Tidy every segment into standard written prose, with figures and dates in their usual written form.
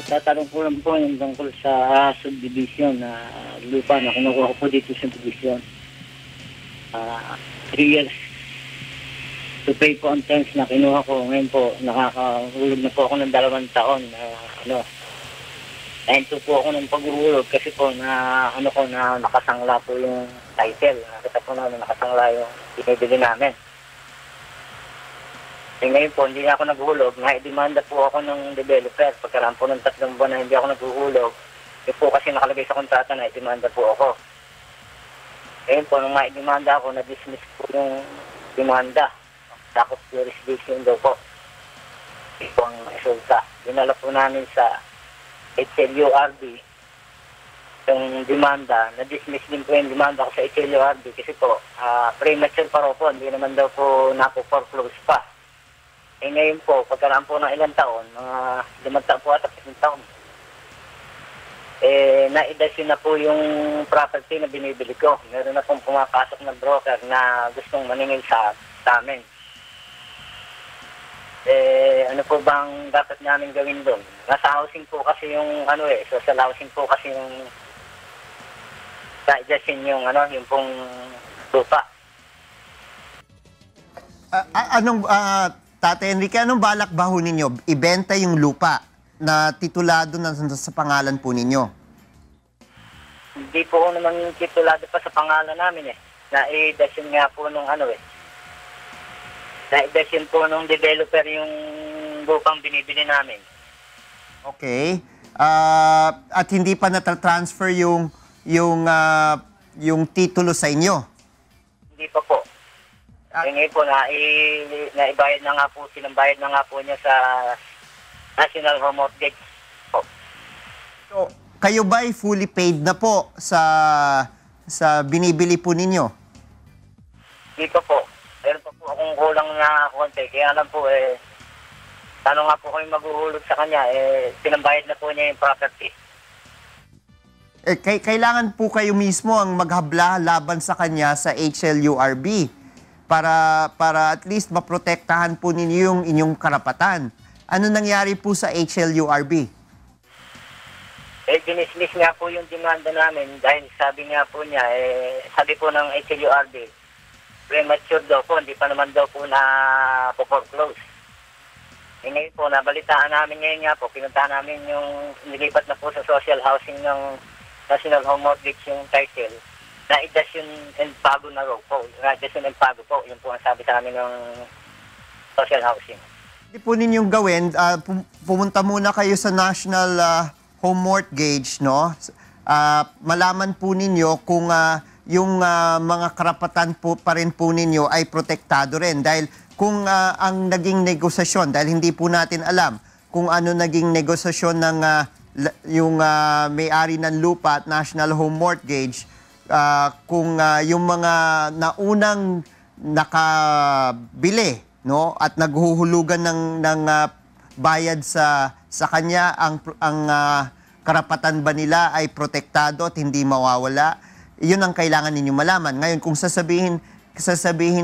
tatanong ko lang po yung tungkol sa subdivision na lupa na kinukuha ko po dito sa subdivision. 3 years to pay po ang terms na kinuha ko. Ngayon po, nakakahulog na po ako ng 2 taon na nahinto po ako ng paghuhulog kasi po na nakasangla po yung title. Nakita po na nakasangla yung binibili namin. Eh ngayon po, hindi na ako naghuhulog. Naidemanda po ako ng developer. Pagkaraan po ng 3 buwan na hindi ako naghuhulog, yun po kasi nakalagay sa kontrata na idemanda po ako. Ngayon po, nung maidemanda ako, na-dismiss po yung demanda. Lack of jurisdiction daw po. Ito po ang resulta. Dinala po namin sa HLURB yung demanda. Na-dismiss din po yung demanda ko sa HLURB kasi po, premature pa rin po. Hindi naman daw po napo-foreclose pa. Eh ngayon po, pagkaraan po ng ilang taon, mga 5 taon po ata, 7 taon. Eh, naidasyon na po yung property na binibili ko. Meron na pong pumapasok na broker na gustong maningil sa amin. Eh, ano po bang dapat namin gawin doon? Nasa housing po kasi yung social housing po kasi yung naidasyon yung yung pong lupa. Tate Enrique, anong balak ba ho ninyo? Ibenta yung lupa na titulado na sa pangalan po ninyo? Hindi po naman titulado pa sa pangalan namin eh. Na-idasyon nga po nung na-idasyon po nung developer yung lupang binibili namin. Okay. At hindi pa nata-transfer yung titulo sa inyo? Hindi pa po. Ngayon po, naibayad na nga po, sinambayad na nga po niya sa National Home Mortgage po. So, kayo ba ay fully paid na po sa binibili po ninyo? Hindi pa po. Meron pa po akong kulang na konti. Kaya lang po, tanong nga po kami maghuhulog sa kanya, sinambayad na po niya yung property. Kailangan po kayo mismo ang maghabla laban sa kanya sa HLURB. Para at least maprotektahan po ninyo yung inyong karapatan. Ano nangyari po sa HLURB? Dinismiss nga po yung demanda namin dahil sabi nga po niya, sabi po ng HLURB, premature daw po, hindi pa naman daw po na foreclose. Ngayon po, nabalitaan namin ngayon nga po, pinuntahan namin yung nilipat na po sa social housing ng National Home Mortgage yung title. Na-idasyon and pago na raw po. Na-idasyon and pago po. Yun po ang sabi sa amin ng social housing. Hindi po ninyong gawin, pumunta muna kayo sa National Home Mortgage, no? Malaman po ninyo kung yung mga karapatan po pa rin po ninyo ay protektado rin. Dahil kung ang naging negosasyon, dahil hindi po natin alam kung ano naging negosasyon ng yung may-ari ng lupa at National Home Mortgage, kung yung mga naunang nakabili, no, at naghuhulugan ng bayad sa kanya, ang karapatan ba nila ay protektado at hindi mawawala? Yun ang kailangan ninyo malaman. Ngayon, kung sasabihin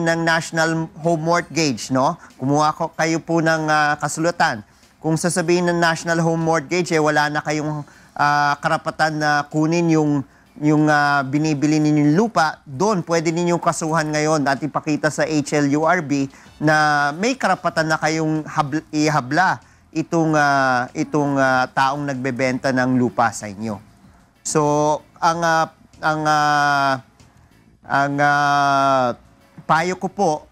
ng National Home Mortgage, no, kumuha kayo po ng kasulatan. Kung sasabihin ng National Home Mortgage, wala na kayong karapatan na kunin yung binibili ninyong lupa, doon pwede ninyong kasuhan ngayon at ipakita sa HLURB na may karapatan na kayong ihabla itong taong nagbebenta ng lupa sa inyo. So, ang payo ko po,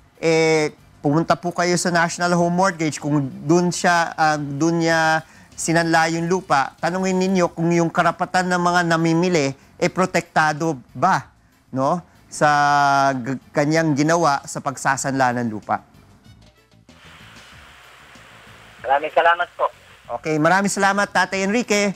pumunta po kayo sa National Home Mortgage. Kung doon niya sinanla yung lupa, tanungin ninyo kung yung karapatan ng mga namimili protektado ba, no, sa kanyang ginawa sa pagsasanla ng lupa. Maraming salamat po. Okay, maraming salamat, Tatay Enrique.